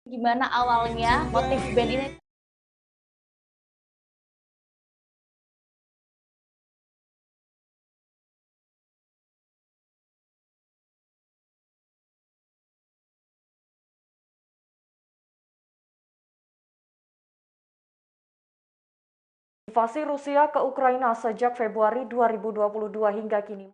Gimana awalnya motif band ini? Invasi Rusia ke Ukraina sejak Februari 2022 hingga kini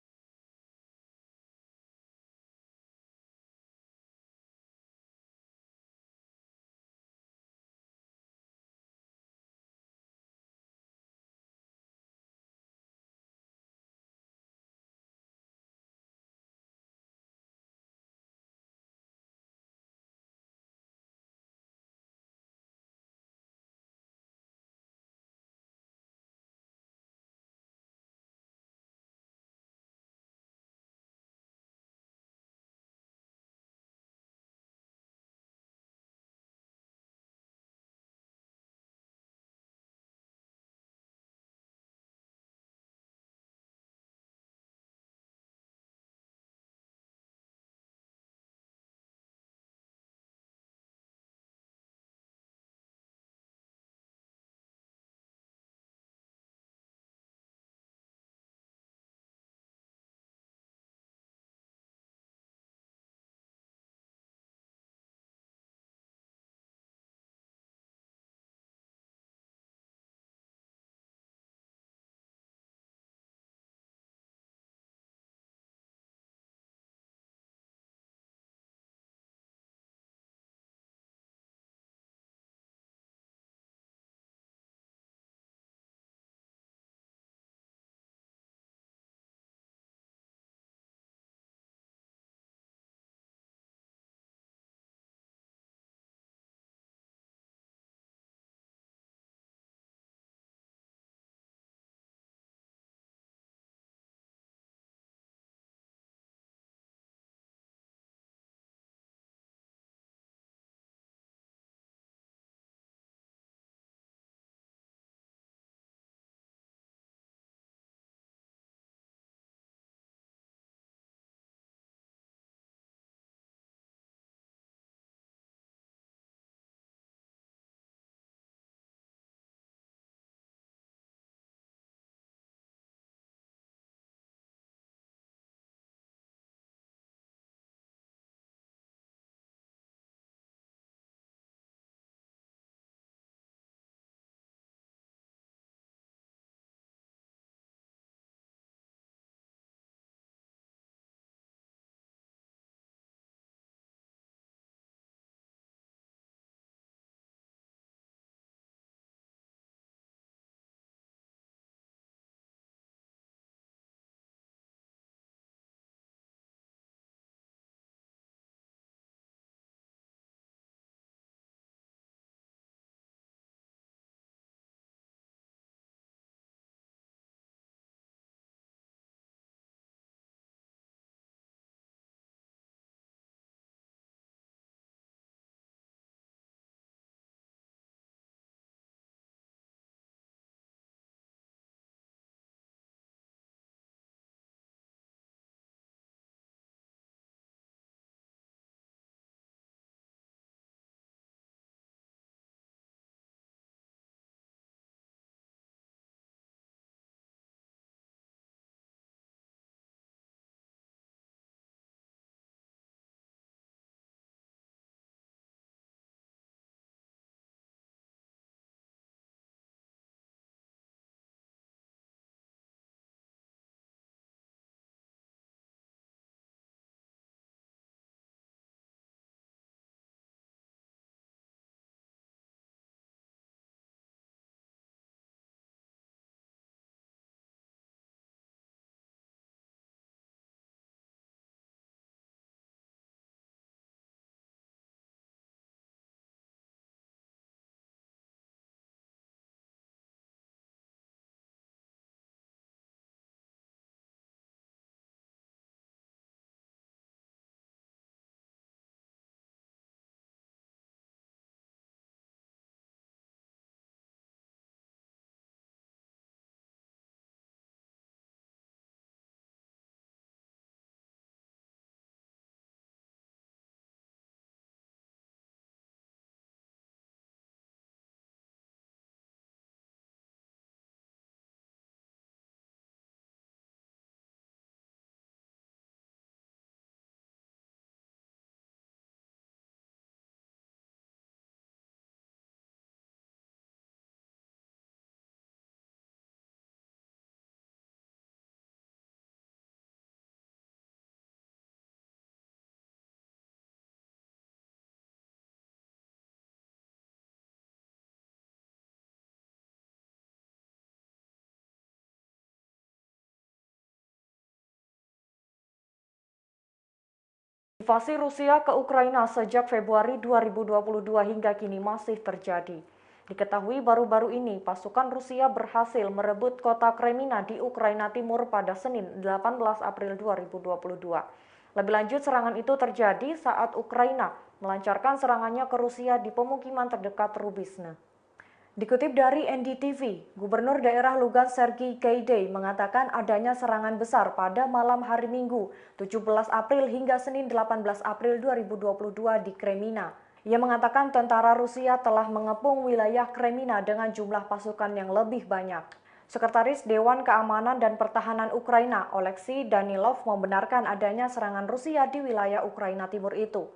Invasi Rusia ke Ukraina sejak Februari 2022 hingga kini masih terjadi. Diketahui baru-baru ini pasukan Rusia berhasil merebut kota Kremina di Ukraina Timur pada Senin 18 April 2022. Lebih lanjut, serangan itu terjadi saat Ukraina melancarkan serangannya ke Rusia di pemukiman terdekat Rubizne. Dikutip dari NDTV, Gubernur Daerah Lugansk Sergiy Gaidai mengatakan adanya serangan besar pada malam hari Minggu 17 April hingga Senin 18 April 2022 di Kremina. Ia mengatakan tentara Rusia telah mengepung wilayah Kremina dengan jumlah pasukan yang lebih banyak. Sekretaris Dewan Keamanan dan Pertahanan Ukraina, Oleksiy Danilov, membenarkan adanya serangan Rusia di wilayah Ukraina Timur itu.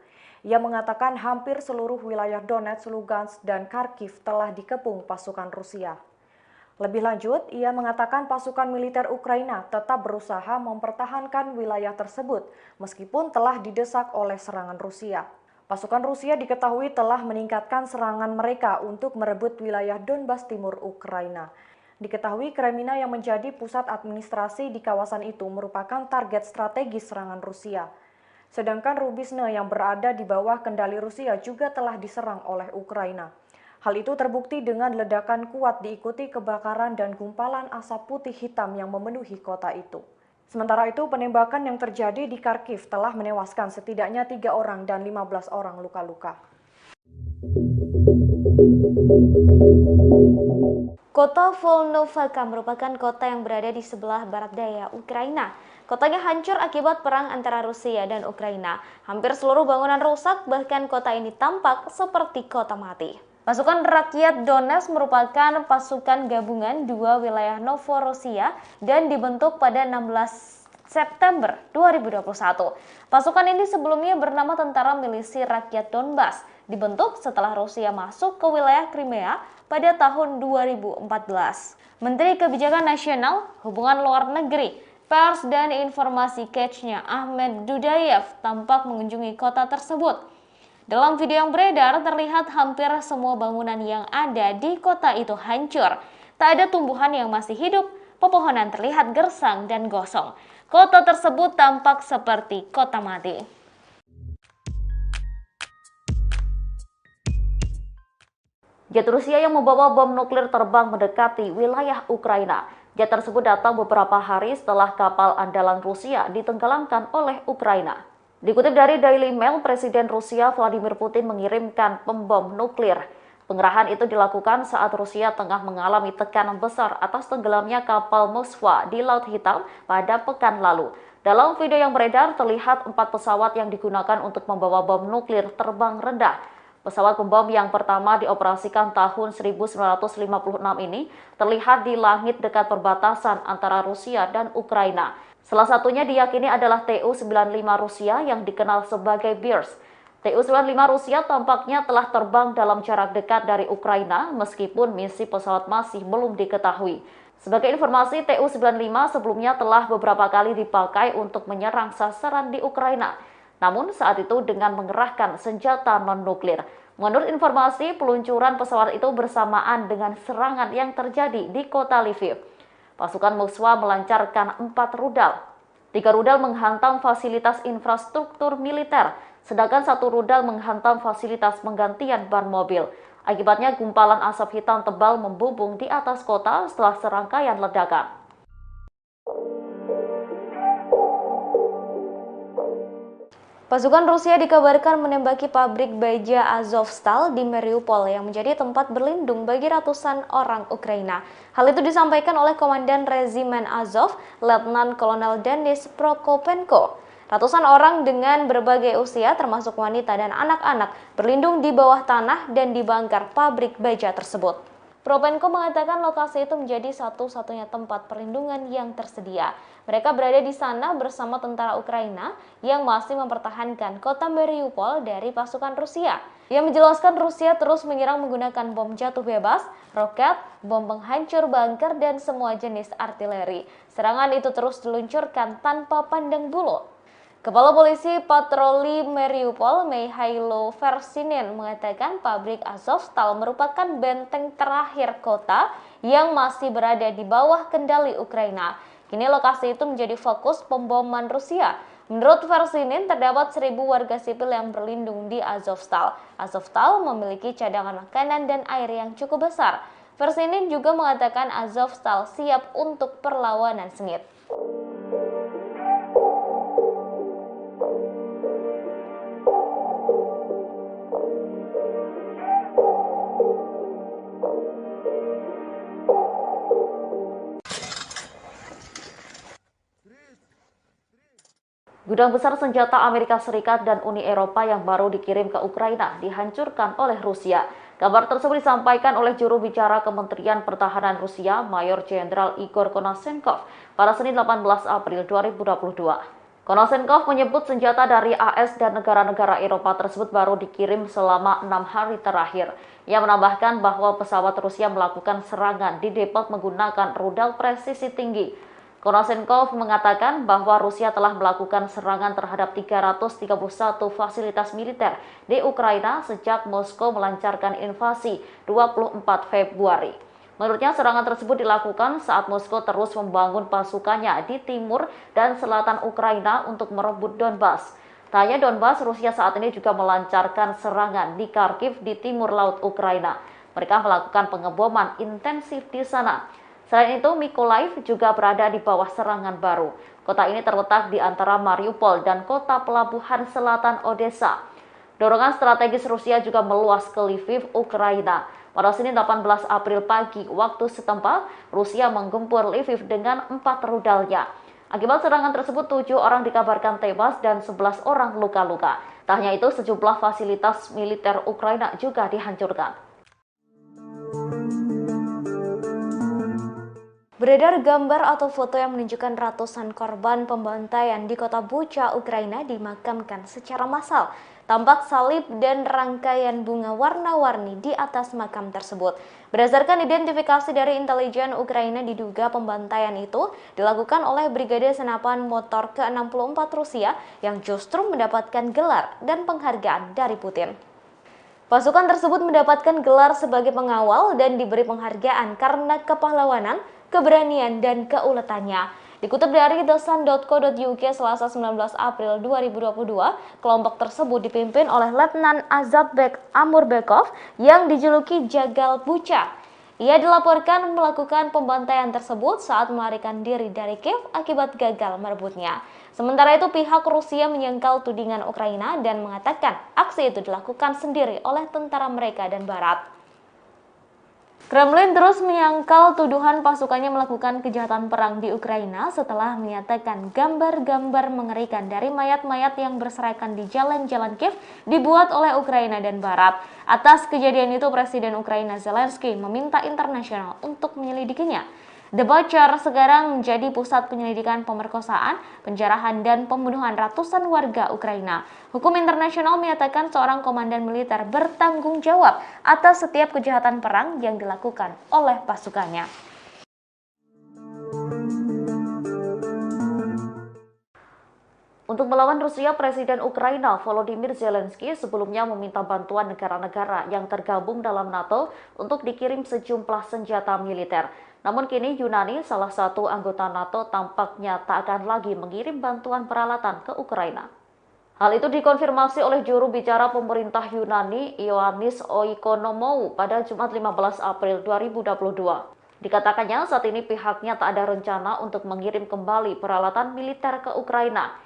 Ia mengatakan hampir seluruh wilayah Donetsk, Lugansk, dan Kharkiv telah dikepung pasukan Rusia. Lebih lanjut, ia mengatakan pasukan militer Ukraina tetap berusaha mempertahankan wilayah tersebut meskipun telah didesak oleh serangan Rusia. Pasukan Rusia diketahui telah meningkatkan serangan mereka untuk merebut wilayah Donbas Timur Ukraina. Diketahui Kremina yang menjadi pusat administrasi di kawasan itu merupakan target strategis serangan Rusia. Sedangkan Rubizne yang berada di bawah kendali Rusia juga telah diserang oleh Ukraina. Hal itu terbukti dengan ledakan kuat diikuti kebakaran dan gumpalan asap putih hitam yang memenuhi kota itu. Sementara itu, penembakan yang terjadi di Kharkiv telah menewaskan setidaknya 3 orang dan 15 orang luka-luka. Kota Volnovakha merupakan kota yang berada di sebelah barat daya Ukraina. Kotanya hancur akibat perang antara Rusia dan Ukraina. Hampir seluruh bangunan rusak, bahkan kota ini tampak seperti kota mati. Pasukan Rakyat Donetsk merupakan pasukan gabungan dua wilayah Novorossiya dan dibentuk pada 16 September 2021. Pasukan ini sebelumnya bernama Tentara Milisi Rakyat Donbas, dibentuk setelah Rusia masuk ke wilayah Crimea pada tahun 2014. Menteri Kebijakan Nasional, Hubungan Luar Negeri, Pers dan Informasi Kechnya Ahmed Dudayev tampak mengunjungi kota tersebut. Dalam video yang beredar terlihat hampir semua bangunan yang ada di kota itu hancur. Tak ada tumbuhan yang masih hidup, pepohonan terlihat gersang dan gosong. Kota tersebut tampak seperti kota mati. Jet Rusia yang membawa bom nuklir terbang mendekati wilayah Ukraina. Jet tersebut datang beberapa hari setelah kapal andalan Rusia ditenggelamkan oleh Ukraina. Dikutip dari Daily Mail, Presiden Rusia Vladimir Putin mengirimkan pembom nuklir. Pengerahan itu dilakukan saat Rusia tengah mengalami tekanan besar atas tenggelamnya kapal Moskva di Laut Hitam pada pekan lalu. Dalam video yang beredar terlihat 4 pesawat yang digunakan untuk membawa bom nuklir terbang rendah. Pesawat pembom yang pertama dioperasikan tahun 1956 ini terlihat di langit dekat perbatasan antara Rusia dan Ukraina. Salah satunya diyakini adalah Tu-95 Rusia yang dikenal sebagai Bears. Tu-95 Rusia tampaknya telah terbang dalam jarak dekat dari Ukraina meskipun misi pesawat masih belum diketahui. Sebagai informasi, Tu-95 sebelumnya telah beberapa kali dipakai untuk menyerang sasaran di Ukraina. Namun saat itu dengan mengerahkan senjata non-nuklir. Menurut informasi, peluncuran pesawat itu bersamaan dengan serangan yang terjadi di kota Lviv. Pasukan Moskwa melancarkan 4 rudal. 3 rudal menghantam fasilitas infrastruktur militer, sedangkan 1 rudal menghantam fasilitas penggantian ban mobil. Akibatnya gumpalan asap hitam tebal membumbung di atas kota setelah serangkaian ledakan. Pasukan Rusia dikabarkan menembaki pabrik baja Azovstal di Mariupol yang menjadi tempat berlindung bagi ratusan orang Ukraina. Hal itu disampaikan oleh Komandan Regimen Azov, Letnan Kolonel Denis Prokopenko. Ratusan orang dengan berbagai usia termasuk wanita dan anak-anak berlindung di bawah tanah dan di bangkar pabrik baja tersebut. Propenko mengatakan lokasi itu menjadi satu-satunya tempat perlindungan yang tersedia. Mereka berada di sana bersama tentara Ukraina yang masih mempertahankan kota Mariupol dari pasukan Rusia. Ia menjelaskan Rusia terus menyerang menggunakan bom jatuh bebas, roket, bom penghancur bunker, dan semua jenis artileri. Serangan itu terus diluncurkan tanpa pandang bulu. Kepala Polisi Patroli Mariupol, Mikhailo Versinin, mengatakan pabrik Azovstal merupakan benteng terakhir kota yang masih berada di bawah kendali Ukraina. Kini lokasi itu menjadi fokus pemboman Rusia. Menurut versi NIN, terdapat 1.000 warga sipil yang berlindung di Azovstal. Azovstal memiliki cadangan makanan dan air yang cukup besar. Versi NIN juga mengatakan Azovstal siap untuk perlawanan sengit. Gudang besar senjata Amerika Serikat dan Uni Eropa yang baru dikirim ke Ukraina dihancurkan oleh Rusia. Kabar tersebut disampaikan oleh juru bicara Kementerian Pertahanan Rusia, Mayor Jenderal Igor Konashenkov, pada Senin 18 April 2022. Konashenkov menyebut senjata dari AS dan negara-negara Eropa tersebut baru dikirim selama 6 hari terakhir. Ia menambahkan bahwa pesawat Rusia melakukan serangan di depot menggunakan rudal presisi tinggi. Konashenkov mengatakan bahwa Rusia telah melakukan serangan terhadap 331 fasilitas militer di Ukraina sejak Moskow melancarkan invasi 24 Februari. Menurutnya serangan tersebut dilakukan saat Moskow terus membangun pasukannya di timur dan selatan Ukraina untuk merebut Donbas. Tak hanya Donbas, Rusia saat ini juga melancarkan serangan di Kharkiv di timur laut Ukraina. Mereka melakukan pengeboman intensif di sana. Selain itu, Mykolaiv juga berada di bawah serangan baru. Kota ini terletak di antara Mariupol dan kota pelabuhan selatan Odessa. Dorongan strategis Rusia juga meluas ke Lviv, Ukraina. Pada Senin 18 April pagi waktu setempat, Rusia menggempur Lviv dengan 4 rudalnya. Akibat serangan tersebut, 7 orang dikabarkan tewas dan 11 orang luka-luka. Tak hanya itu, sejumlah fasilitas militer Ukraina juga dihancurkan. Beredar gambar atau foto yang menunjukkan ratusan korban pembantaian di kota Bucha, Ukraina dimakamkan secara massal. Tampak salib dan rangkaian bunga warna-warni di atas makam tersebut. Berdasarkan identifikasi dari intelijen Ukraina, diduga pembantaian itu dilakukan oleh Brigade Senapan Motor ke-64 Rusia yang justru mendapatkan gelar dan penghargaan dari Putin. Pasukan tersebut mendapatkan gelar sebagai pengawal dan diberi penghargaan karena kepahlawanan, keberanian, dan keuletannya. Dikutip dari thesun.co.uk Selasa 19 April 2022, kelompok tersebut dipimpin oleh Letnan Azabbek Amurbekov yang dijuluki Jagal Bucha. Ia dilaporkan melakukan pembantaian tersebut saat melarikan diri dari Kiev akibat gagal merebutnya. Sementara itu, pihak Rusia menyangkal tudingan Ukraina dan mengatakan aksi itu dilakukan sendiri oleh tentara mereka dan Barat. Kremlin terus menyangkal tuduhan pasukannya melakukan kejahatan perang di Ukraina setelah menyatakan gambar-gambar mengerikan dari mayat-mayat yang berserakan di jalan-jalan Kiev dibuat oleh Ukraina dan Barat. Atas kejadian itu, Presiden Ukraina Zelensky meminta internasional untuk menyelidikinya. The Butcher sekarang menjadi pusat penyelidikan pemerkosaan, penjarahan, dan pembunuhan ratusan warga Ukraina. Hukum internasional menyatakan seorang komandan militer bertanggung jawab atas setiap kejahatan perang yang dilakukan oleh pasukannya. Untuk melawan Rusia, Presiden Ukraina Volodymyr Zelensky sebelumnya meminta bantuan negara-negara yang tergabung dalam NATO untuk dikirim sejumlah senjata militer. Namun kini Yunani, salah satu anggota NATO, tampaknya tak akan lagi mengirim bantuan peralatan ke Ukraina. Hal itu dikonfirmasi oleh juru bicara pemerintah Yunani, Ioannis Oikonomou, pada Jumat 15 April 2022. Dikatakannya saat ini pihaknya tak ada rencana untuk mengirim kembali peralatan militer ke Ukraina.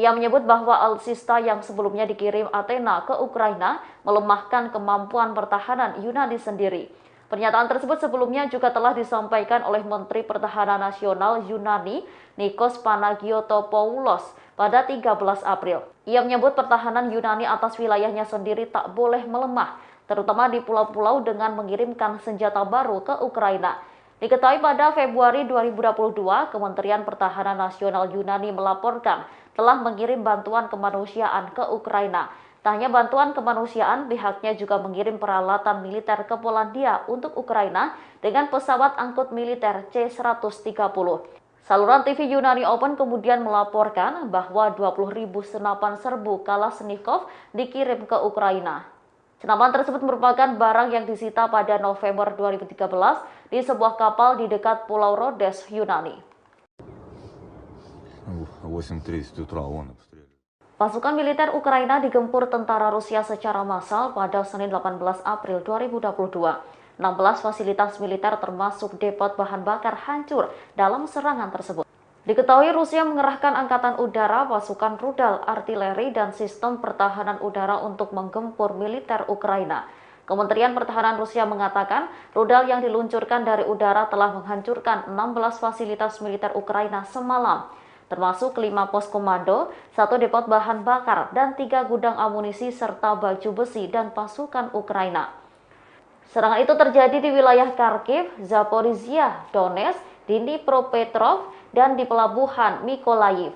Ia menyebut bahwa alutsista yang sebelumnya dikirim Athena ke Ukraina melemahkan kemampuan pertahanan Yunani sendiri. Pernyataan tersebut sebelumnya juga telah disampaikan oleh Menteri Pertahanan Nasional Yunani, Nikos Panagiotopoulos, pada 13 April. Ia menyebut pertahanan Yunani atas wilayahnya sendiri tak boleh melemah, terutama di pulau-pulau dengan mengirimkan senjata baru ke Ukraina. Diketahui pada Februari 2022, Kementerian Pertahanan Nasional Yunani melaporkan telah mengirim bantuan kemanusiaan ke Ukraina. Tak hanya bantuan kemanusiaan, pihaknya juga mengirim peralatan militer ke Polandia untuk Ukraina dengan pesawat angkut militer C-130. Saluran TV Yunani Open kemudian melaporkan bahwa 20.000 senapan serbu Kalashnikov dikirim ke Ukraina. Senapan tersebut merupakan barang yang disita pada November 2013 di sebuah kapal di dekat Pulau Rhodes, Yunani. 8:30 утра он обстреливает. Pasukan militer Ukraina digempur tentara Rusia secara massal pada Senin 18 April 2022. 16 fasilitas militer termasuk depot bahan bakar hancur dalam serangan tersebut. Diketahui Rusia mengerahkan angkatan udara, pasukan rudal, artileri, dan sistem pertahanan udara untuk menggempur militer Ukraina. Kementerian Pertahanan Rusia mengatakan rudal yang diluncurkan dari udara telah menghancurkan 16 fasilitas militer Ukraina semalam, termasuk 5 pos komando, 1 depot bahan bakar, dan 3 gudang amunisi serta baju besi dan pasukan Ukraina. Serangan itu terjadi di wilayah Kharkiv, Zaporizhia, Donetsk, Dnipropetrovsk, dan di pelabuhan Mykolaiv.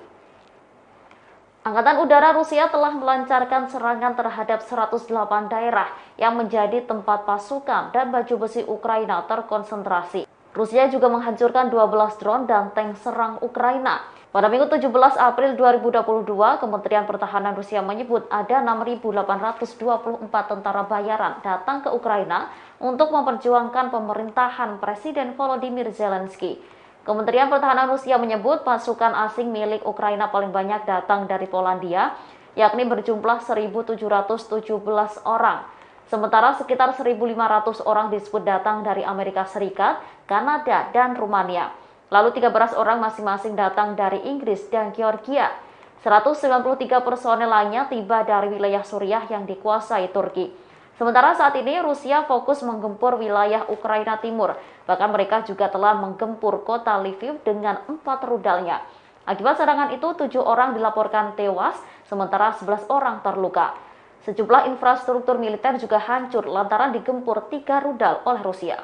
Angkatan Udara Rusia telah melancarkan serangan terhadap 108 daerah yang menjadi tempat pasukan dan baju besi Ukraina terkonsentrasi. Rusia juga menghancurkan 12 drone dan tank serang Ukraina. Pada Minggu 17 April 2022, Kementerian Pertahanan Rusia menyebut ada 6.824 tentara bayaran datang ke Ukraina untuk memperjuangkan pemerintahan Presiden Volodymyr Zelensky. Kementerian Pertahanan Rusia menyebut pasukan asing milik Ukraina paling banyak datang dari Polandia, yakni berjumlah 1.717 orang. Sementara sekitar 1.500 orang disebut datang dari Amerika Serikat, Kanada, dan Rumania. Lalu 13 orang masing-masing datang dari Inggris dan Georgia. 193 personel lainnya tiba dari wilayah Suriah yang dikuasai Turki. Sementara saat ini Rusia fokus menggempur wilayah Ukraina Timur. Bahkan mereka juga telah menggempur kota Lviv dengan 4 rudalnya. Akibat serangan itu 7 orang dilaporkan tewas, sementara 11 orang terluka. Sejumlah infrastruktur militer juga hancur lantaran digempur 3 rudal oleh Rusia.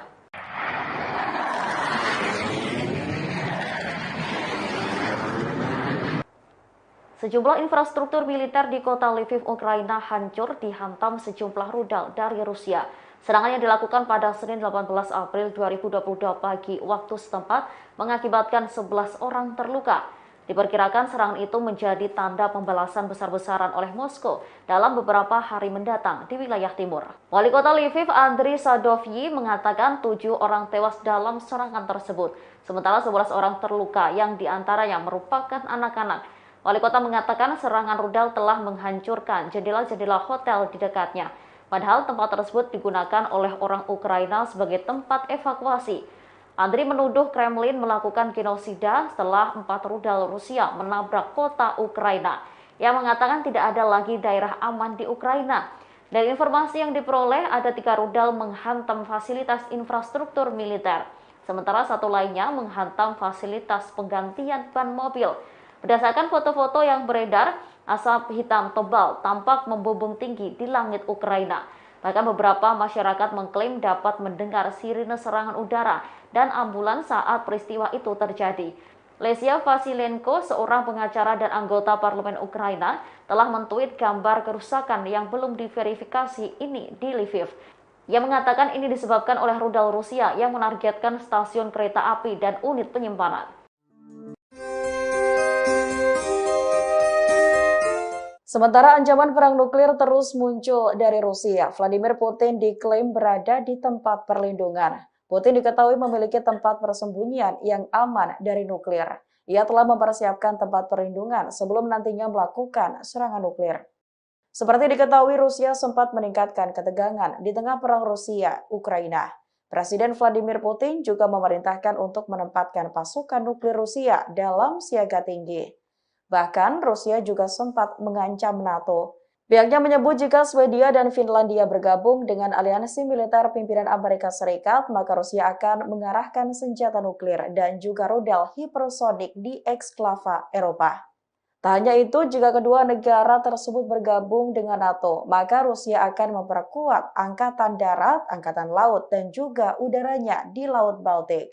Sejumlah infrastruktur militer di kota Lviv, Ukraina hancur dihantam sejumlah rudal dari Rusia. Serangan yang dilakukan pada Senin 18 April 2022 pagi waktu setempat mengakibatkan 11 orang terluka. Diperkirakan serangan itu menjadi tanda pembalasan besar-besaran oleh Moskow dalam beberapa hari mendatang di wilayah timur. Wali kota Lviv, Andriy Sadovyi, mengatakan 7 orang tewas dalam serangan tersebut, sementara 11 orang terluka yang diantaranya merupakan anak-anak. Wali kota mengatakan serangan rudal telah menghancurkan jendela-jendela hotel di dekatnya. Padahal tempat tersebut digunakan oleh orang Ukraina sebagai tempat evakuasi. Andriy menuduh Kremlin melakukan genosida setelah 4 rudal Rusia menabrak kota Ukraina. Ia mengatakan tidak ada lagi daerah aman di Ukraina. Dari informasi yang diperoleh, ada 3 rudal menghantam fasilitas infrastruktur militer. Sementara 1 lainnya menghantam fasilitas penggantian ban mobil. Berdasarkan foto-foto yang beredar, asap hitam tebal tampak membumbung tinggi di langit Ukraina. Bahkan beberapa masyarakat mengklaim dapat mendengar sirine serangan udara dan ambulans saat peristiwa itu terjadi. Lesia Vasilenko, seorang pengacara dan anggota parlemen Ukraina, telah mentweet gambar kerusakan yang belum diverifikasi ini di Lviv. Ia mengatakan ini disebabkan oleh rudal Rusia yang menargetkan stasiun kereta api dan unit penyimpanan. Sementara ancaman perang nuklir terus muncul dari Rusia, Vladimir Putin diklaim berada di tempat perlindungan. Putin diketahui memiliki tempat persembunyian yang aman dari nuklir. Ia telah mempersiapkan tempat perlindungan sebelum nantinya melakukan serangan nuklir. Seperti diketahui, Rusia sempat meningkatkan ketegangan di tengah perang Rusia-Ukraina. Presiden Vladimir Putin juga memerintahkan untuk menempatkan pasukan nuklir Rusia dalam siaga tinggi. Bahkan Rusia juga sempat mengancam NATO. Pihaknya menyebut jika Swedia dan Finlandia bergabung dengan aliansi militer pimpinan Amerika Serikat, maka Rusia akan mengarahkan senjata nuklir dan juga rudal hipersonik di eksklava Eropa. Tak hanya itu, jika kedua negara tersebut bergabung dengan NATO, maka Rusia akan memperkuat angkatan darat, angkatan laut, dan juga udaranya di Laut Baltik.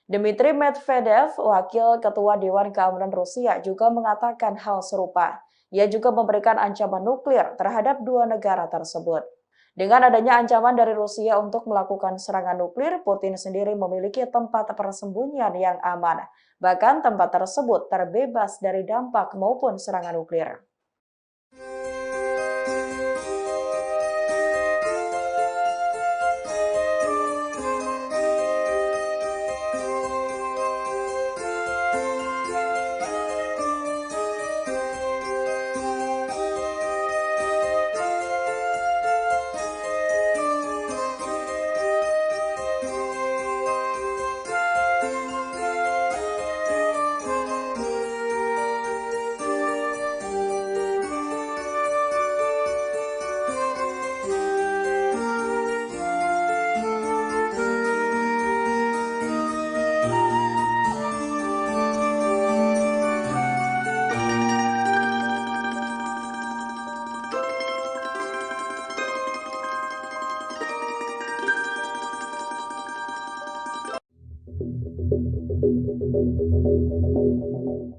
Dmitry Medvedev, wakil ketua Dewan Keamanan Rusia, juga mengatakan hal serupa. Ia juga memberikan ancaman nuklir terhadap 2 negara tersebut. Dengan adanya ancaman dari Rusia untuk melakukan serangan nuklir, Putin sendiri memiliki tempat persembunyian yang aman. Bahkan tempat tersebut terbebas dari dampak maupun serangan nuklir.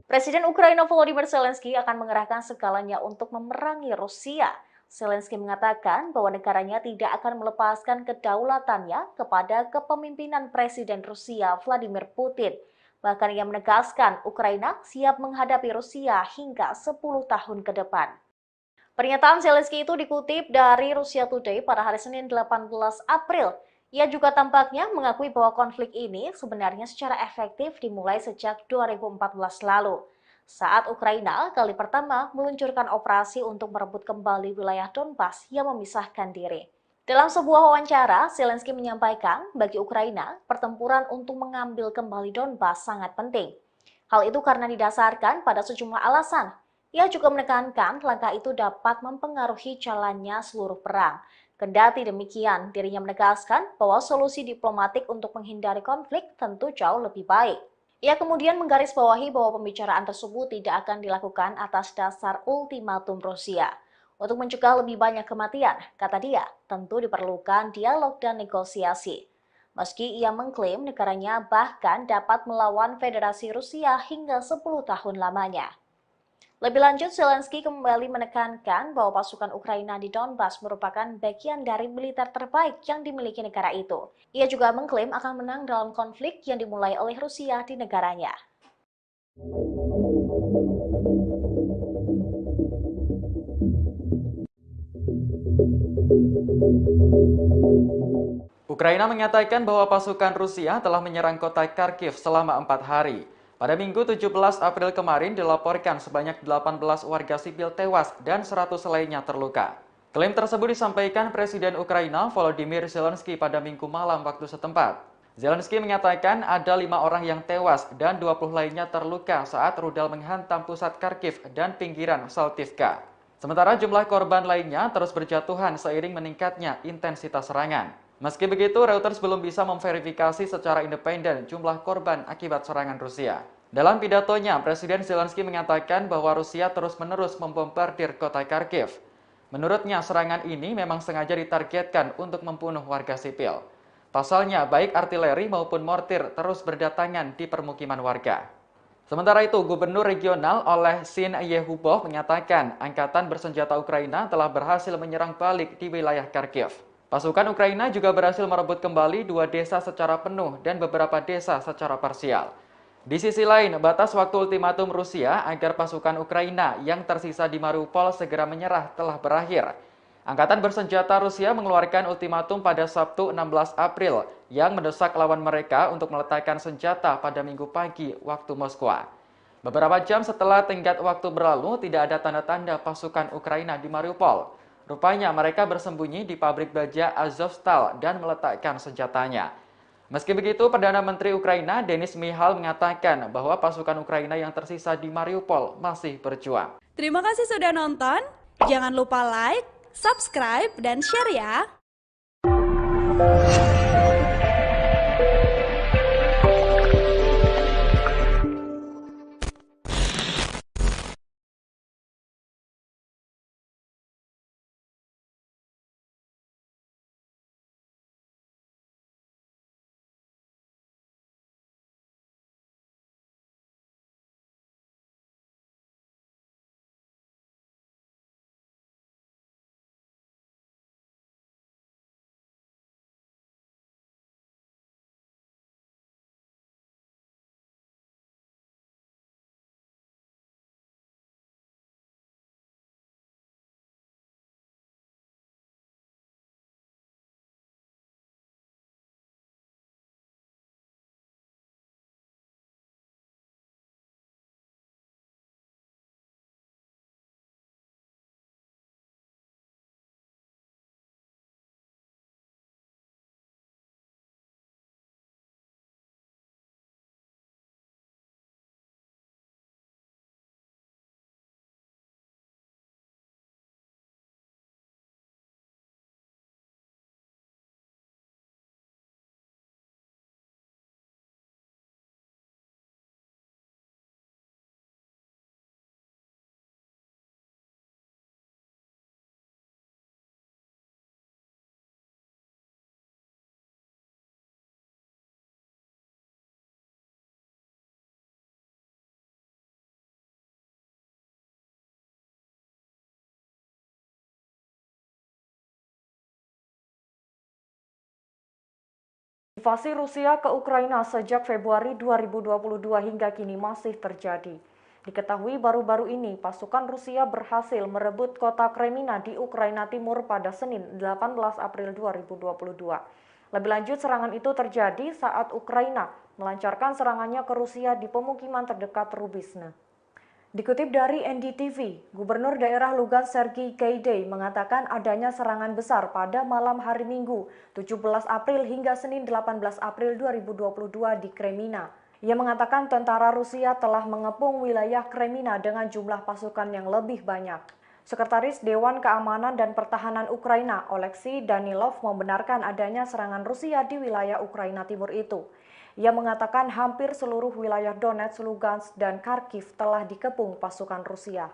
Presiden Ukraina Volodymyr Zelensky akan mengerahkan segalanya untuk memerangi Rusia. Zelensky mengatakan bahwa negaranya tidak akan melepaskan kedaulatannya kepada kepemimpinan Presiden Rusia Vladimir Putin. Bahkan ia menegaskan Ukraina siap menghadapi Rusia hingga 10 tahun ke depan. Pernyataan Zelensky itu dikutip dari Russia Today pada hari Senin 18 April. Ia juga tampaknya mengakui bahwa konflik ini sebenarnya secara efektif dimulai sejak 2014 lalu, saat Ukraina kali pertama meluncurkan operasi untuk merebut kembali wilayah Donbas yang memisahkan diri. Dalam sebuah wawancara, Zelensky menyampaikan bagi Ukraina, pertempuran untuk mengambil kembali Donbas sangat penting. Hal itu karena didasarkan pada sejumlah alasan. Ia juga menekankan langkah itu dapat mempengaruhi jalannya seluruh perang. Kendati demikian, dirinya menegaskan bahwa solusi diplomatik untuk menghindari konflik tentu jauh lebih baik. Ia kemudian menggarisbawahi bahwa pembicaraan tersebut tidak akan dilakukan atas dasar ultimatum Rusia. Untuk mencegah lebih banyak kematian, kata dia, tentu diperlukan dialog dan negosiasi. Meski ia mengklaim negaranya bahkan dapat melawan Federasi Rusia hingga 10 tahun lamanya. Lebih lanjut, Zelensky kembali menekankan bahwa pasukan Ukraina di Donbas merupakan bagian dari militer terbaik yang dimiliki negara itu. Ia juga mengklaim akan menang dalam konflik yang dimulai oleh Rusia di negaranya. Ukraina mengatakan bahwa pasukan Rusia telah menyerang kota Kharkiv selama 4 hari. Pada Minggu 17 April kemarin dilaporkan sebanyak 18 warga sipil tewas dan 100 lainnya terluka. Klaim tersebut disampaikan Presiden Ukraina Volodymyr Zelensky pada Minggu malam waktu setempat. Zelensky mengatakan ada 5 orang yang tewas dan 20 lainnya terluka saat rudal menghantam pusat Kharkiv dan pinggiran Saltivka. Sementara jumlah korban lainnya terus berjatuhan seiring meningkatnya intensitas serangan. Meski begitu, Reuters belum bisa memverifikasi secara independen jumlah korban akibat serangan Rusia. Dalam pidatonya, Presiden Zelensky mengatakan bahwa Rusia terus-menerus membombardir kota Kharkiv. Menurutnya, serangan ini memang sengaja ditargetkan untuk membunuh warga sipil. Pasalnya, baik artileri maupun mortir terus berdatangan di permukiman warga. Sementara itu, Gubernur Regional Olehsin Yehubov menyatakan Angkatan Bersenjata Ukraina telah berhasil menyerang balik di wilayah Kharkiv. Pasukan Ukraina juga berhasil merebut kembali 2 desa secara penuh dan beberapa desa secara parsial. Di sisi lain, batas waktu ultimatum Rusia agar pasukan Ukraina yang tersisa di Mariupol segera menyerah telah berakhir. Angkatan bersenjata Rusia mengeluarkan ultimatum pada Sabtu 16 April yang mendesak lawan mereka untuk meletakkan senjata pada Minggu pagi waktu Moskwa. Beberapa jam setelah tenggat waktu berlalu, tidak ada tanda-tanda pasukan Ukraina di Mariupol. Rupanya mereka bersembunyi di pabrik baja Azovstal dan meletakkan senjatanya. Meski begitu, Perdana Menteri Ukraina Denis Mihal mengatakan bahwa pasukan Ukraina yang tersisa di Mariupol masih berjuang. Terima kasih sudah nonton. Jangan lupa like, subscribe, dan share ya. Invasi Rusia ke Ukraina sejak Februari 2022 hingga kini masih terjadi. Diketahui baru-baru ini pasukan Rusia berhasil merebut kota Kremina di Ukraina Timur pada Senin 18 April 2022. Lebih lanjut, serangan itu terjadi saat Ukraina melancarkan serangannya ke Rusia di pemukiman terdekat Rubizhne. Dikutip dari NDTV, Gubernur Daerah Lugansk Sergiy Gaidai mengatakan adanya serangan besar pada malam hari Minggu 17 April hingga Senin 18 April 2022 di Kremina. Ia mengatakan tentara Rusia telah mengepung wilayah Kremina dengan jumlah pasukan yang lebih banyak. Sekretaris Dewan Keamanan dan Pertahanan Ukraina, Oleksiy Danilov, membenarkan adanya serangan Rusia di wilayah Ukraina Timur itu. Ia mengatakan hampir seluruh wilayah Donetsk, Lugansk, dan Kharkiv telah dikepung pasukan Rusia.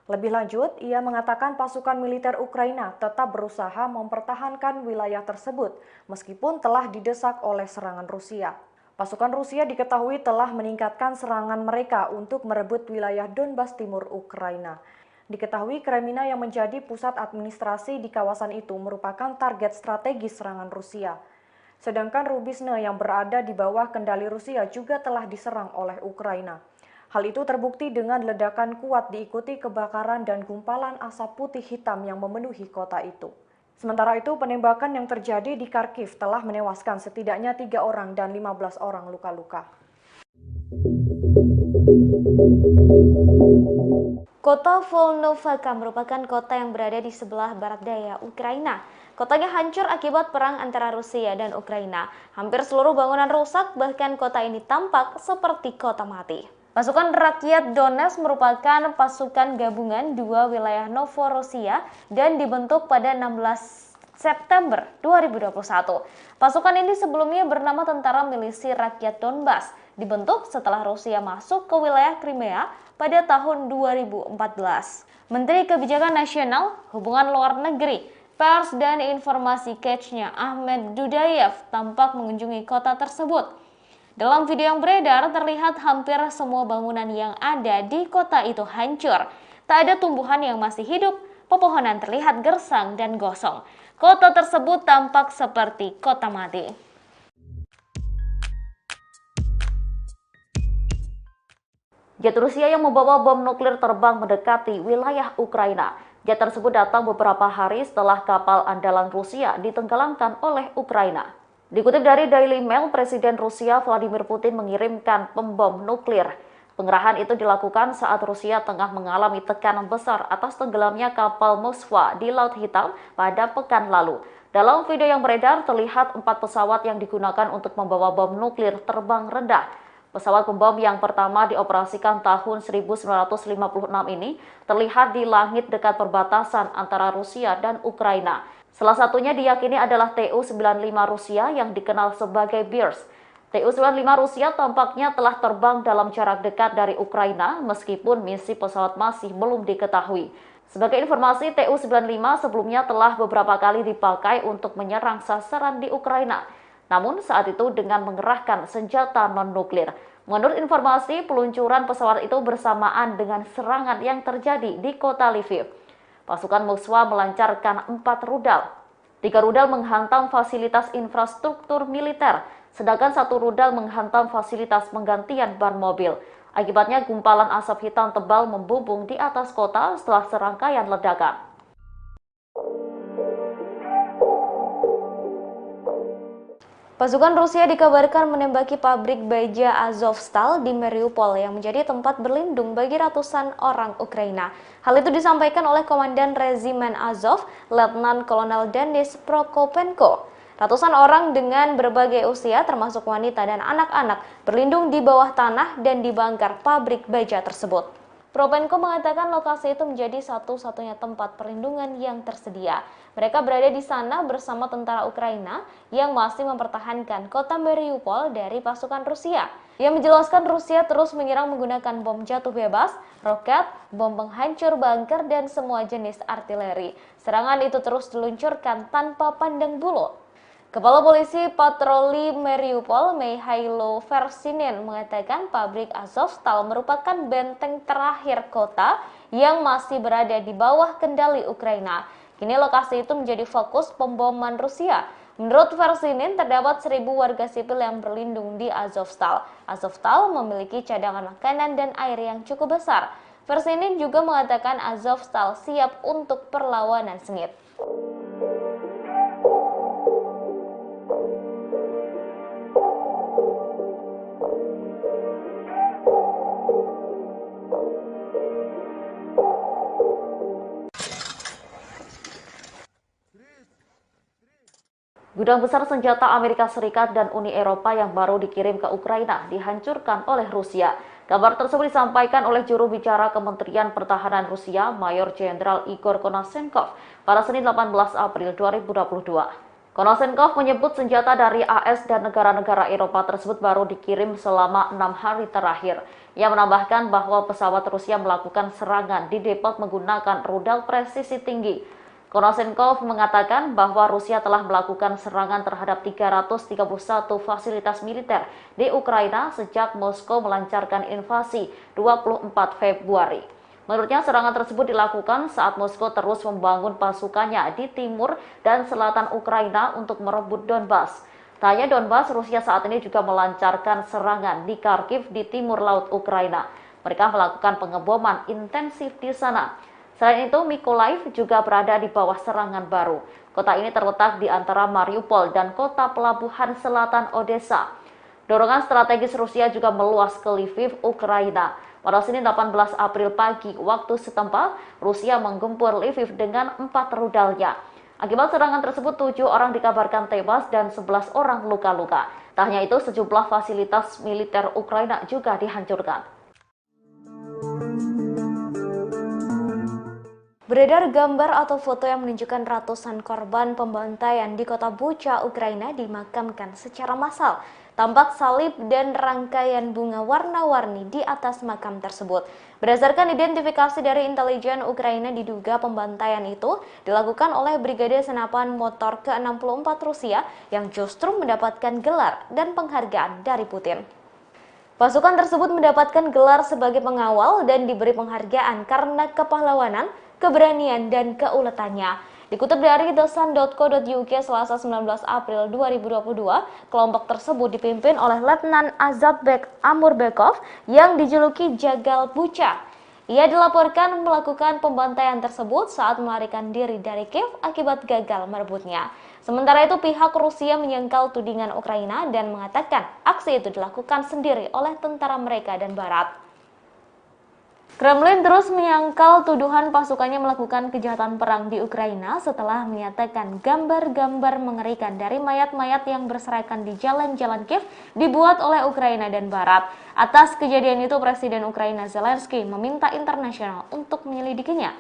Lebih lanjut, ia mengatakan pasukan militer Ukraina tetap berusaha mempertahankan wilayah tersebut meskipun telah didesak oleh serangan Rusia. Pasukan Rusia diketahui telah meningkatkan serangan mereka untuk merebut wilayah Donbas Timur Ukraina. Diketahui Kremina yang menjadi pusat administrasi di kawasan itu merupakan target strategis serangan Rusia. Sedangkan Rubizhne yang berada di bawah kendali Rusia juga telah diserang oleh Ukraina. Hal itu terbukti dengan ledakan kuat diikuti kebakaran dan gumpalan asap putih hitam yang memenuhi kota itu. Sementara itu, penembakan yang terjadi di Kharkiv telah menewaskan setidaknya 3 orang dan 15 orang luka-luka. Kota Volnovakha merupakan kota yang berada di sebelah barat daya Ukraina. Kotanya hancur akibat perang antara Rusia dan Ukraina. Hampir seluruh bangunan rusak, bahkan kota ini tampak seperti kota mati. Pasukan Rakyat Donetsk merupakan pasukan gabungan dua wilayah Novorossiya dan dibentuk pada 16 September 2021. Pasukan ini sebelumnya bernama Tentara Milisi Rakyat Donbas, dibentuk setelah Rusia masuk ke wilayah Crimea pada tahun 2014. Menteri Kebijakan Nasional, Hubungan Luar Negeri, Pers dan Informasi Chechnya Ahmed Dudayev tampak mengunjungi kota tersebut. Dalam video yang beredar terlihat hampir semua bangunan yang ada di kota itu hancur. Tak ada tumbuhan yang masih hidup, pepohonan terlihat gersang dan gosong. Kota tersebut tampak seperti kota mati. Jet Rusia yang membawa bom nuklir terbang mendekati wilayah Ukraina. Jet tersebut datang beberapa hari setelah kapal andalan Rusia ditenggelamkan oleh Ukraina. Dikutip dari Daily Mail, Presiden Rusia Vladimir Putin mengirimkan pembom nuklir. Pengerahan itu dilakukan saat Rusia tengah mengalami tekanan besar atas tenggelamnya kapal Moskva di Laut Hitam pada pekan lalu. Dalam video yang beredar terlihat 4 pesawat yang digunakan untuk membawa bom nuklir terbang rendah. Pesawat pembom yang pertama dioperasikan tahun 1956 ini terlihat di langit dekat perbatasan antara Rusia dan Ukraina. Salah satunya diyakini adalah Tu-95 Rusia yang dikenal sebagai Bears. Tu-95 Rusia tampaknya telah terbang dalam jarak dekat dari Ukraina meskipun misi pesawat masih belum diketahui. Sebagai informasi, Tu-95 sebelumnya telah beberapa kali dipakai untuk menyerang sasaran di Ukraina. Namun saat itu dengan mengerahkan senjata non-nuklir. Menurut informasi, peluncuran pesawat itu bersamaan dengan serangan yang terjadi di kota Lviv. Pasukan Moskwa melancarkan 4 rudal. 3 rudal menghantam fasilitas infrastruktur militer, sedangkan 1 rudal menghantam fasilitas penggantian ban mobil. Akibatnya gumpalan asap hitam tebal membumbung di atas kota setelah serangkaian ledakan. Pasukan Rusia dikabarkan menembaki pabrik baja Azovstal di Mariupol yang menjadi tempat berlindung bagi ratusan orang Ukraina. Hal itu disampaikan oleh Komandan Regimen Azov, Letnan Kolonel Denis Prokopenko. Ratusan orang dengan berbagai usia termasuk wanita dan anak-anak berlindung di bawah tanah dan di bangkar pabrik baja tersebut. Propenko mengatakan lokasi itu menjadi satu-satunya tempat perlindungan yang tersedia. Mereka berada di sana bersama tentara Ukraina yang masih mempertahankan kota Mariupol dari pasukan Rusia. Ia menjelaskan Rusia terus menyerang menggunakan bom jatuh bebas, roket, bom penghancur bunker, dan semua jenis artileri. Serangan itu terus diluncurkan tanpa pandang bulu. Kepala Polisi Patroli Mariupol, Mikhailo Versinin, mengatakan pabrik Azovstal merupakan benteng terakhir kota yang masih berada di bawah kendali Ukraina. Kini lokasi itu menjadi fokus pemboman Rusia. Menurut Versinin, terdapat 1.000 warga sipil yang berlindung di Azovstal. Azovstal memiliki cadangan makanan dan air yang cukup besar. Versinin juga mengatakan Azovstal siap untuk perlawanan sengit. Gudang besar senjata Amerika Serikat dan Uni Eropa yang baru dikirim ke Ukraina dihancurkan oleh Rusia. Kabar tersebut disampaikan oleh juru bicara Kementerian Pertahanan Rusia, Mayor Jenderal Igor Konashenkov, pada Senin 18 April 2022. Konashenkov menyebut senjata dari AS dan negara-negara Eropa tersebut baru dikirim selama 6 hari terakhir. Ia menambahkan bahwa pesawat Rusia melakukan serangan di depot menggunakan rudal presisi tinggi. Konashenkov mengatakan bahwa Rusia telah melakukan serangan terhadap 331 fasilitas militer di Ukraina sejak Moskow melancarkan invasi 24 Februari. Menurutnya serangan tersebut dilakukan saat Moskow terus membangun pasukannya di timur dan selatan Ukraina untuk merebut Donbas. Tak hanya Donbas, Rusia saat ini juga melancarkan serangan di Kharkiv di timur laut Ukraina. Mereka melakukan pengeboman intensif di sana. Selain itu, Mykolaiv juga berada di bawah serangan baru. Kota ini terletak di antara Mariupol dan kota pelabuhan selatan Odessa. Dorongan strategis Rusia juga meluas ke Lviv, Ukraina. Pada Senin 18 April pagi waktu setempat, Rusia menggempur Lviv dengan 4 rudalnya. Akibat serangan tersebut, 7 orang dikabarkan tewas dan 11 orang luka-luka. Tak hanya itu, sejumlah fasilitas militer Ukraina juga dihancurkan. Beredar gambar atau foto yang menunjukkan ratusan korban pembantaian di kota Bucha, Ukraina dimakamkan secara massal. Tampak salib dan rangkaian bunga warna-warni di atas makam tersebut. Berdasarkan identifikasi dari intelijen Ukraina, diduga pembantaian itu dilakukan oleh Brigade Senapan Motor ke-64 Rusia yang justru mendapatkan gelar dan penghargaan dari Putin. Pasukan tersebut mendapatkan gelar sebagai pengawal dan diberi penghargaan karena kepahlawanan, keberanian, dan keuletannya. Dikutip dari thesun.co.uk Selasa 19 April 2022, kelompok tersebut dipimpin oleh Letnan Azatbek Amurbekov yang dijuluki Jagal Bucha. Ia dilaporkan melakukan pembantaian tersebut saat melarikan diri dari Kiev akibat gagal merebutnya. Sementara itu, pihak Rusia menyangkal tudingan Ukraina dan mengatakan aksi itu dilakukan sendiri oleh tentara mereka dan Barat. Kremlin terus menyangkal tuduhan pasukannya melakukan kejahatan perang di Ukraina setelah menyatakan gambar-gambar mengerikan dari mayat-mayat yang berserakan di jalan-jalan Kiev dibuat oleh Ukraina dan Barat. Atas kejadian itu, Presiden Ukraina Zelensky meminta internasional untuk menyelidikinya.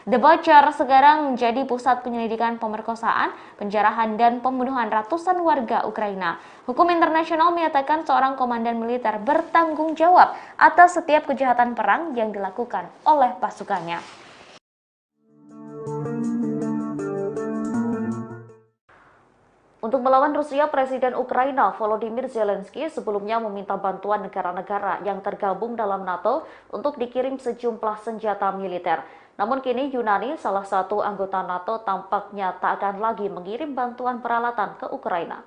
Debocor sekarang menjadi pusat penyelidikan pemerkosaan, penjarahan, dan pembunuhan ratusan warga Ukraina. Hukum internasional menyatakan seorang komandan militer bertanggung jawab atas setiap kejahatan perang yang dilakukan oleh pasukannya. Untuk melawan Rusia, Presiden Ukraina Volodymyr Zelensky sebelumnya meminta bantuan negara-negara yang tergabung dalam NATO untuk dikirim sejumlah senjata militer. Namun kini Yunani, salah satu anggota NATO, tampaknya tak akan lagi mengirim bantuan peralatan ke Ukraina.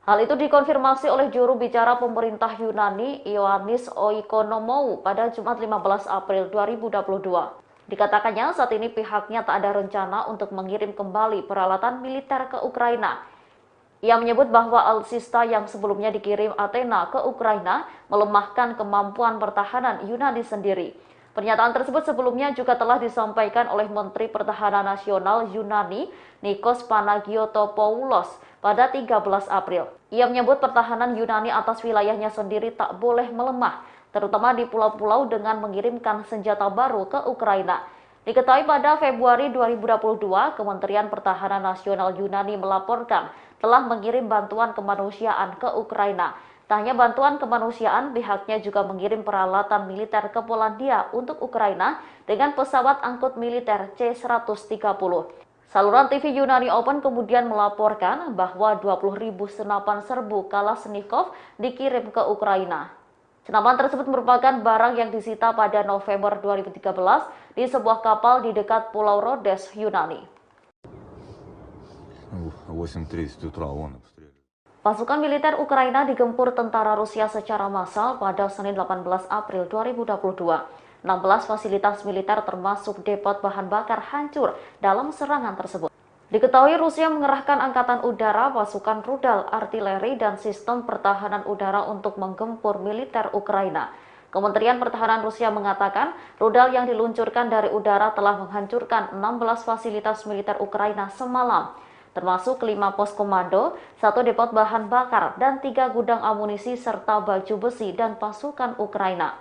Hal itu dikonfirmasi oleh juru bicara pemerintah Yunani, Ioannis Oikonomou, pada Jumat 15 April 2022. Dikatakannya saat ini pihaknya tak ada rencana untuk mengirim kembali peralatan militer ke Ukraina. Ia menyebut bahwa alutsista yang sebelumnya dikirim Athena ke Ukraina melemahkan kemampuan pertahanan Yunani sendiri. Pernyataan tersebut sebelumnya juga telah disampaikan oleh Menteri Pertahanan Nasional Yunani, Nikos Panagiotopoulos, pada 13 April. Ia menyebut pertahanan Yunani atas wilayahnya sendiri tak boleh melemah, terutama di pulau-pulau dengan mengirimkan senjata baru ke Ukraina. Diketahui pada Februari 2022, Kementerian Pertahanan Nasional Yunani melaporkan telah mengirim bantuan kemanusiaan ke Ukraina. Tak hanya bantuan kemanusiaan, pihaknya juga mengirim peralatan militer ke Polandia untuk Ukraina dengan pesawat angkut militer C-130. Saluran TV Yunani Open kemudian melaporkan bahwa 20.000 senapan serbu Kalashnikov dikirim ke Ukraina. Senapan tersebut merupakan barang yang disita pada November 2013 di sebuah kapal di dekat Pulau Rhodes, Yunani. 8:30 утра он обстреливает. Pasukan militer Ukraina digempur tentara Rusia secara massal pada Senin 18 April 2022. 16 fasilitas militer termasuk depot bahan bakar hancur dalam serangan tersebut. Diketahui Rusia mengerahkan angkatan udara, pasukan rudal, artileri, dan sistem pertahanan udara untuk menggempur militer Ukraina. Kementerian Pertahanan Rusia mengatakan rudal yang diluncurkan dari udara telah menghancurkan 16 fasilitas militer Ukraina semalam, termasuk 5 pos komando, 1 depot bahan bakar, dan 3 gudang amunisi serta baju besi dan pasukan Ukraina.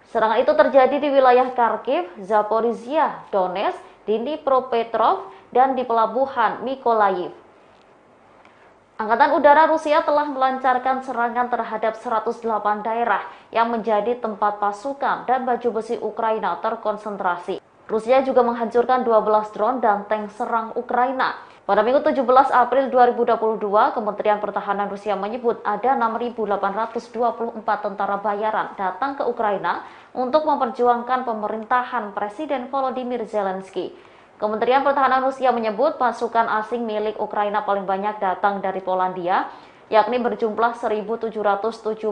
Serangan itu terjadi di wilayah Kharkiv, Zaporizhia, Donetsk, Dnipropetrovsk, dan di pelabuhan Mykolaiv. Angkatan Udara Rusia telah melancarkan serangan terhadap 108 daerah yang menjadi tempat pasukan dan baju besi Ukraina terkonsentrasi. Rusia juga menghancurkan 12 drone dan tank serang Ukraina. Pada Minggu 17 April 2022, Kementerian Pertahanan Rusia menyebut ada 6.824 tentara bayaran datang ke Ukraina untuk memperjuangkan pemerintahan Presiden Volodymyr Zelensky. Kementerian Pertahanan Rusia menyebut pasukan asing milik Ukraina paling banyak datang dari Polandia, yakni berjumlah 1.717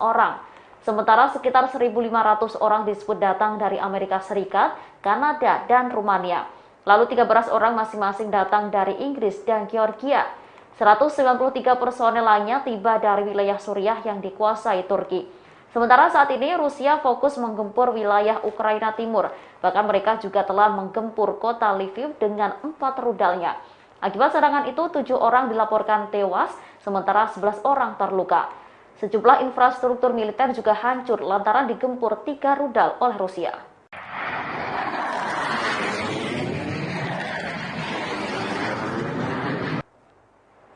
orang. Sementara sekitar 1.500 orang disebut datang dari Amerika Serikat, Kanada, dan Rumania. Lalu 13 orang masing-masing datang dari Inggris dan Georgia. 193 personel lainnya tiba dari wilayah Suriah yang dikuasai Turki. Sementara saat ini Rusia fokus menggempur wilayah Ukraina Timur. Bahkan mereka juga telah menggempur kota Lviv dengan 4 rudalnya. Akibat serangan itu 7 orang dilaporkan tewas, sementara 11 orang terluka. Sejumlah infrastruktur militer juga hancur lantaran digempur 3 rudal oleh Rusia.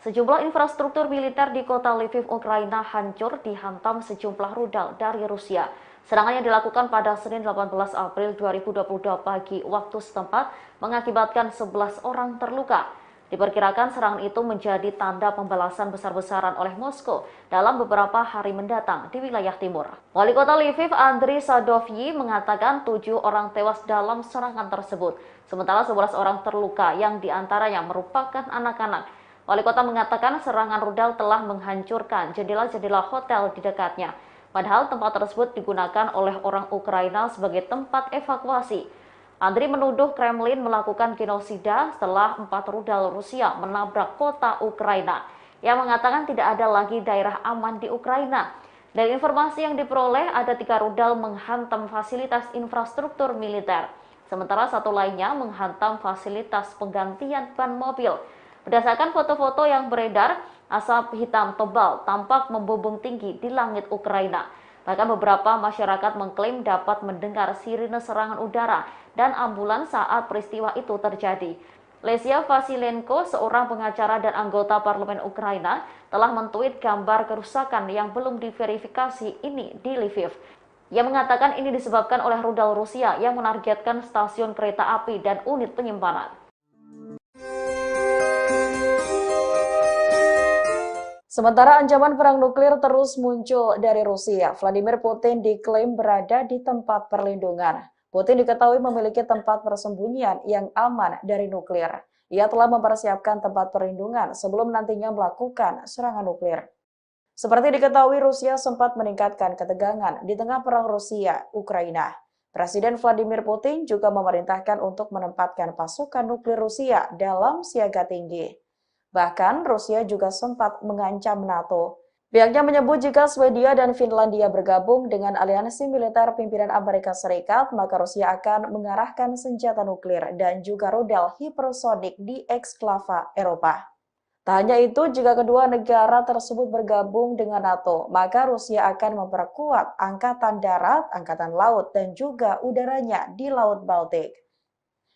Sejumlah infrastruktur militer di kota Lviv, Ukraina hancur dihantam sejumlah rudal dari Rusia. Serangan yang dilakukan pada Senin 18 April 2022 pagi waktu setempat mengakibatkan 11 orang terluka. Diperkirakan serangan itu menjadi tanda pembalasan besar-besaran oleh Moskow dalam beberapa hari mendatang di wilayah timur. Wali kota Lviv, Andriy Sadovyi, mengatakan 7 orang tewas dalam serangan tersebut, sementara 11 orang terluka yang diantaranya merupakan anak-anak. Wali kota mengatakan serangan rudal telah menghancurkan jendela-jendela hotel di dekatnya. Padahal tempat tersebut digunakan oleh orang Ukraina sebagai tempat evakuasi. Andriy menuduh Kremlin melakukan genosida setelah 4 rudal Rusia menabrak kota Ukraina. Ia mengatakan tidak ada lagi daerah aman di Ukraina. Dari informasi yang diperoleh, ada 3 rudal menghantam fasilitas infrastruktur militer. Sementara 1 lainnya menghantam fasilitas penggantian ban mobil. Berdasarkan foto-foto yang beredar, asap hitam tebal tampak membumbung tinggi di langit Ukraina. Bahkan beberapa masyarakat mengklaim dapat mendengar sirine serangan udara dan ambulans saat peristiwa itu terjadi. Lesia Vasilenko, seorang pengacara dan anggota parlemen Ukraina, telah mentweet gambar kerusakan yang belum diverifikasi ini di Lviv. Ia mengatakan ini disebabkan oleh rudal Rusia yang menargetkan stasiun kereta api dan unit penyimpanan. Sementara ancaman perang nuklir terus muncul dari Rusia, Vladimir Putin diklaim berada di tempat perlindungan. Putin diketahui memiliki tempat persembunyian yang aman dari nuklir. Ia telah mempersiapkan tempat perlindungan sebelum nantinya melakukan serangan nuklir. Seperti diketahui, Rusia sempat meningkatkan ketegangan di tengah perang Rusia-Ukraina. Presiden Vladimir Putin juga memerintahkan untuk menempatkan pasukan nuklir Rusia dalam siaga tinggi. Bahkan Rusia juga sempat mengancam NATO. Pihaknya menyebut jika Swedia dan Finlandia bergabung dengan aliansi militer pimpinan Amerika Serikat, maka Rusia akan mengarahkan senjata nuklir dan juga rudal hipersonik di eksklava Eropa. Tak hanya itu, jika kedua negara tersebut bergabung dengan NATO, maka Rusia akan memperkuat angkatan darat, angkatan laut, dan juga udaranya di Laut Baltik.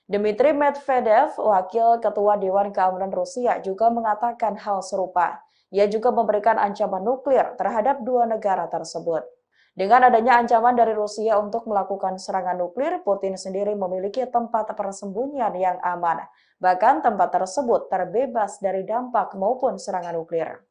Dmitry Medvedev, wakil ketua Dewan Keamanan Rusia, juga mengatakan hal serupa. Ia juga memberikan ancaman nuklir terhadap 2 negara tersebut. Dengan adanya ancaman dari Rusia untuk melakukan serangan nuklir, Putin sendiri memiliki tempat persembunyian yang aman. Bahkan tempat tersebut terbebas dari dampak maupun serangan nuklir.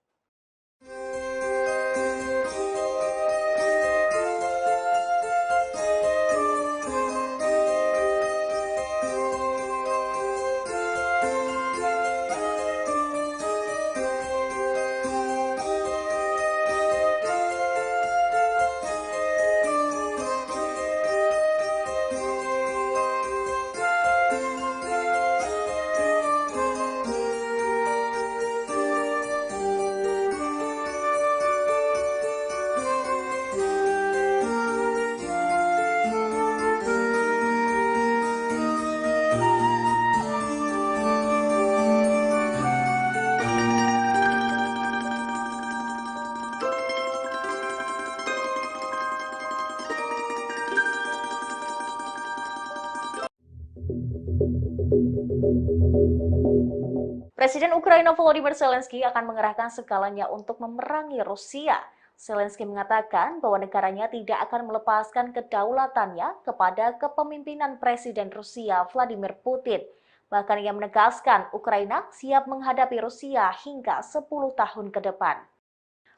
Presiden Ukraina Volodymyr Zelensky akan mengerahkan segalanya untuk memerangi Rusia. Zelensky mengatakan bahwa negaranya tidak akan melepaskan kedaulatannya kepada kepemimpinan Presiden Rusia Vladimir Putin. Bahkan ia menegaskan Ukraina siap menghadapi Rusia hingga 10 tahun ke depan.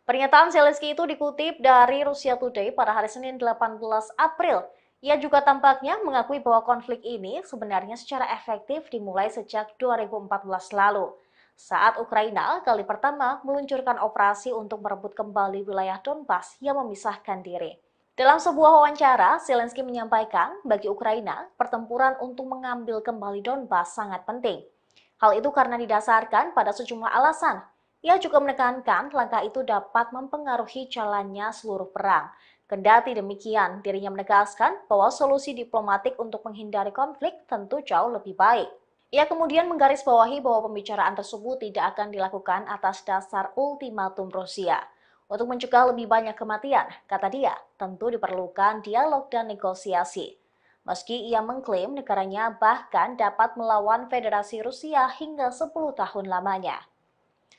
Pernyataan Zelensky itu dikutip dari Russia Today pada hari Senin 18 April. Ia juga tampaknya mengakui bahwa konflik ini sebenarnya secara efektif dimulai sejak 2014 lalu. Saat Ukraina kali pertama meluncurkan operasi untuk merebut kembali wilayah Donbas yang memisahkan diri. Dalam sebuah wawancara, Zelensky menyampaikan bagi Ukraina, pertempuran untuk mengambil kembali Donbas sangat penting. Hal itu karena didasarkan pada sejumlah alasan. Ia juga menekankan langkah itu dapat mempengaruhi jalannya seluruh perang. Kendati demikian, dirinya menegaskan bahwa solusi diplomatik untuk menghindari konflik tentu jauh lebih baik. Ia kemudian menggarisbawahi bahwa pembicaraan tersebut tidak akan dilakukan atas dasar ultimatum Rusia. Untuk mencegah lebih banyak kematian, kata dia, tentu diperlukan dialog dan negosiasi. Meski ia mengklaim negaranya bahkan dapat melawan Federasi Rusia hingga 10 tahun lamanya.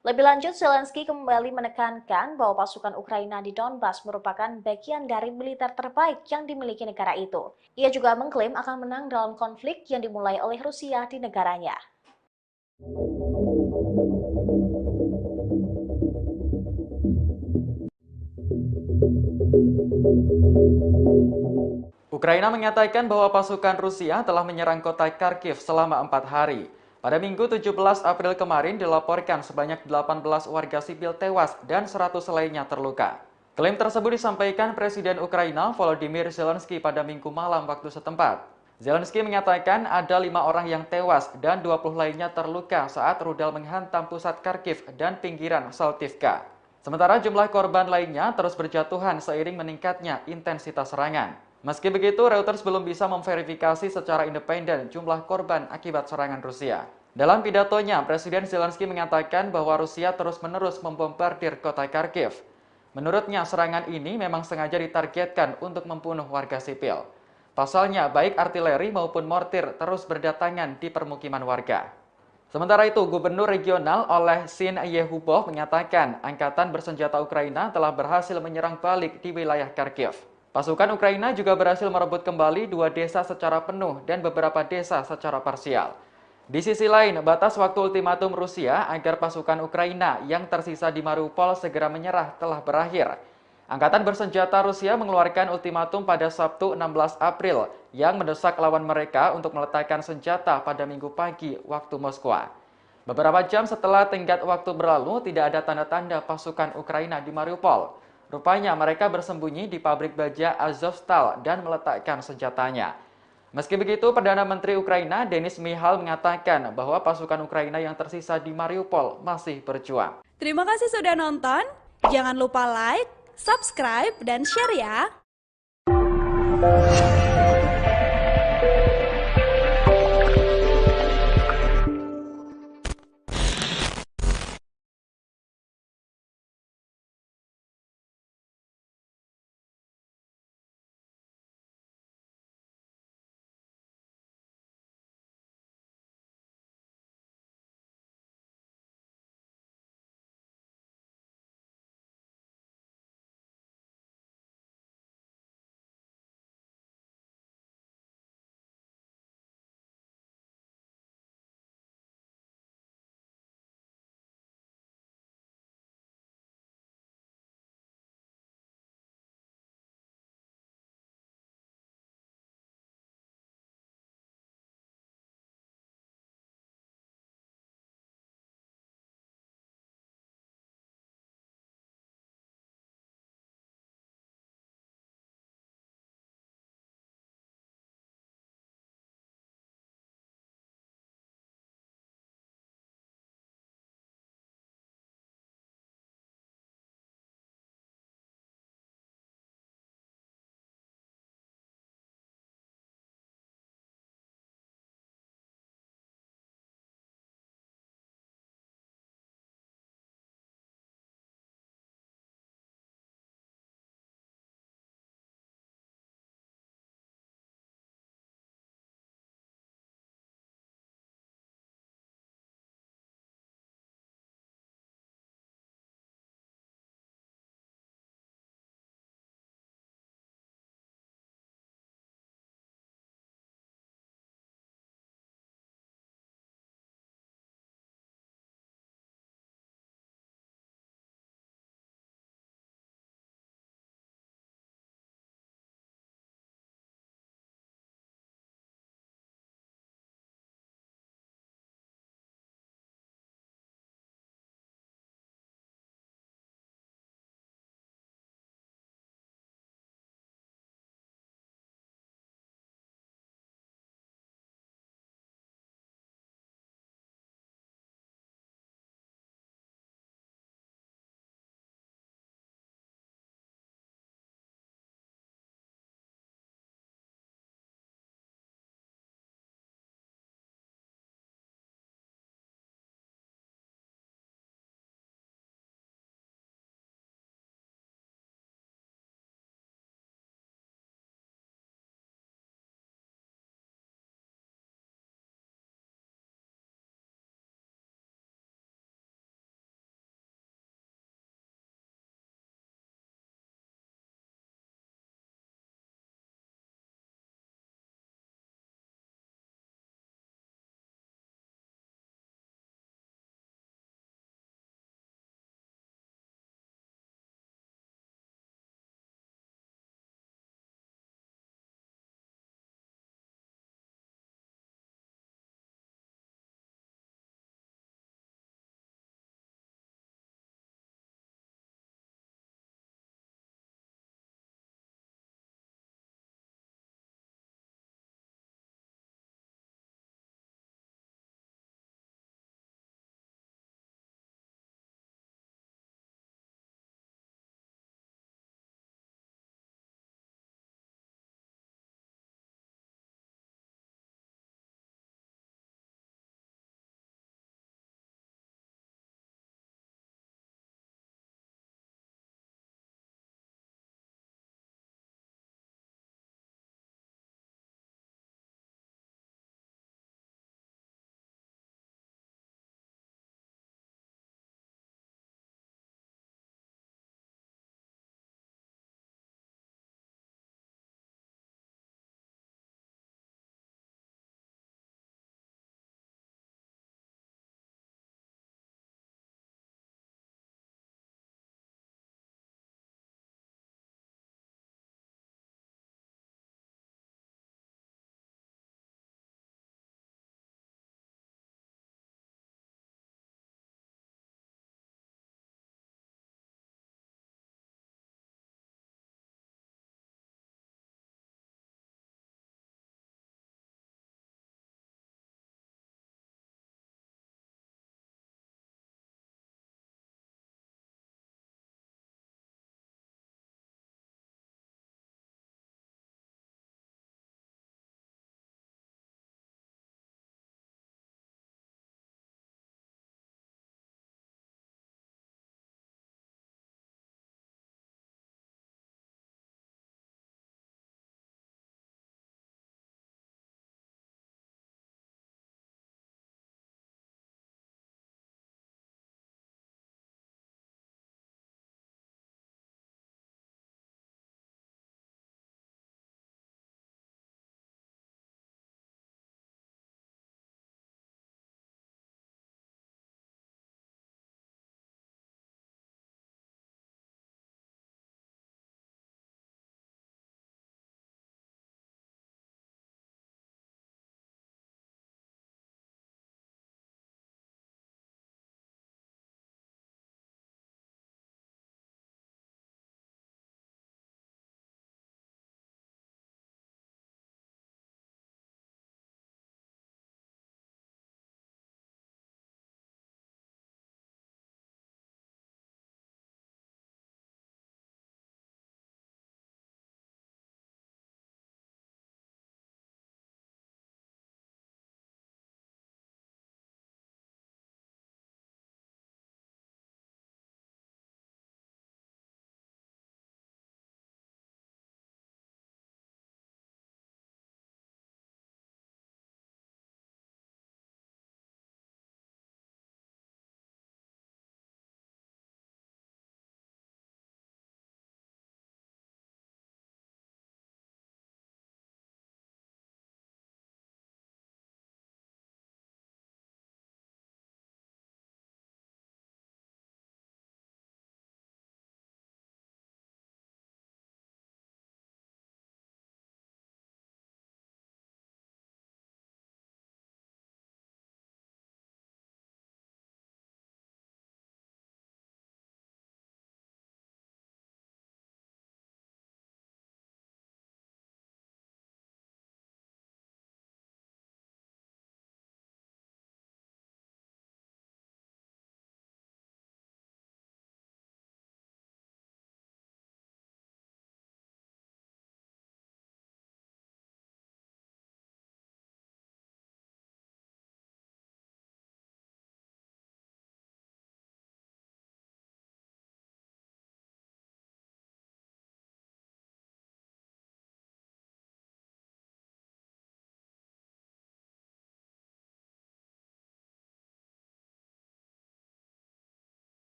Lebih lanjut, Zelensky kembali menekankan bahwa pasukan Ukraina di Donbas merupakan bagian dari militer terbaik yang dimiliki negara itu. Ia juga mengklaim akan menang dalam konflik yang dimulai oleh Rusia di negaranya. Ukraina menyatakan bahwa pasukan Rusia telah menyerang kota Kharkiv selama 4 hari. Pada Minggu 17 April kemarin dilaporkan sebanyak 18 warga sipil tewas dan 100 lainnya terluka. Klaim tersebut disampaikan Presiden Ukraina Volodymyr Zelensky pada Minggu malam waktu setempat. Zelensky menyatakan ada 5 orang yang tewas dan 20 lainnya terluka saat rudal menghantam pusat Kharkiv dan pinggiran Saltivka. Sementara jumlah korban lainnya terus berjatuhan seiring meningkatnya intensitas serangan. Meski begitu, Reuters belum bisa memverifikasi secara independen jumlah korban akibat serangan Rusia. Dalam pidatonya, Presiden Zelensky mengatakan bahwa Rusia terus-menerus membombardir kota Kharkiv. Menurutnya, serangan ini memang sengaja ditargetkan untuk membunuh warga sipil. Pasalnya, baik artileri maupun mortir terus berdatangan di permukiman warga. Sementara itu, Gubernur Regional Olehsin Yehubov menyatakan angkatan bersenjata Ukraina telah berhasil menyerang balik di wilayah Kharkiv. Pasukan Ukraina juga berhasil merebut kembali 2 desa secara penuh dan beberapa desa secara parsial. Di sisi lain, batas waktu ultimatum Rusia agar pasukan Ukraina yang tersisa di Mariupol segera menyerah telah berakhir. Angkatan bersenjata Rusia mengeluarkan ultimatum pada Sabtu 16 April yang mendesak lawan mereka untuk meletakkan senjata pada Minggu pagi waktu Moskwa. Beberapa jam setelah tenggat waktu berlalu, tidak ada tanda-tanda pasukan Ukraina di Mariupol. Rupanya mereka bersembunyi di pabrik baja Azovstal dan meletakkan senjatanya. Meski begitu, Perdana Menteri Ukraina Denis Mihal mengatakan bahwa pasukan Ukraina yang tersisa di Mariupol masih berjuang. Terima kasih sudah nonton. Jangan lupa like, subscribe, dan share ya.